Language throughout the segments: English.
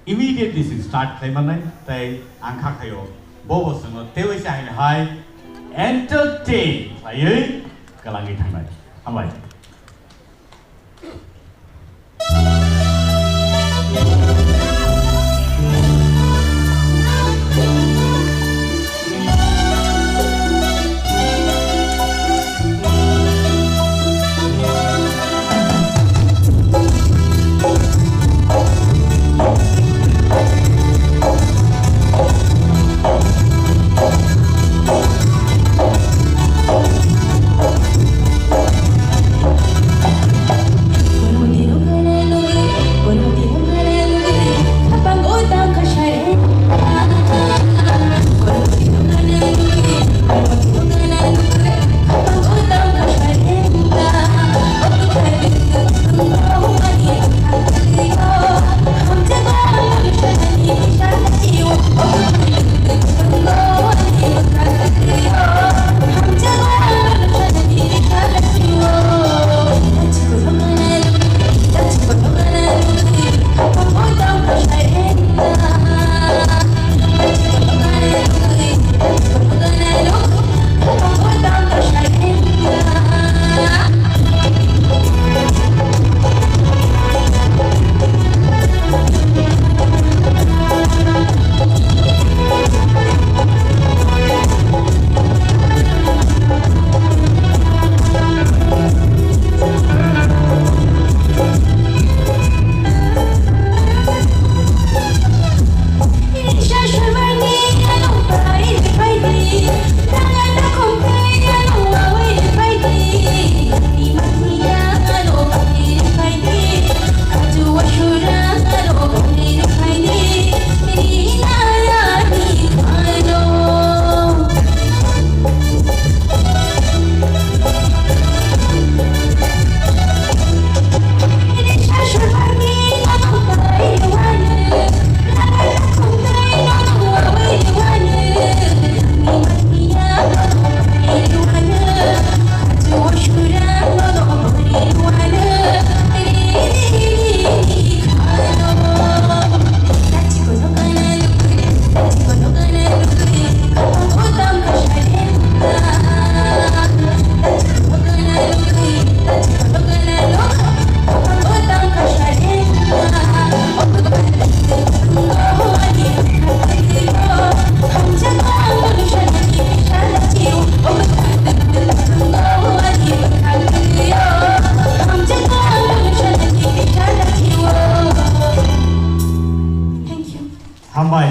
immediately start claiming they angka kayo bobo semua tewe sih hai entertain saya kelangi tangan amai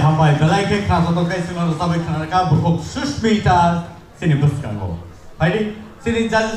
Hambai belai ke kelas atau ke semua sampai ke neraka buku Sushmita sini bus kamu. Baik, sini jalan.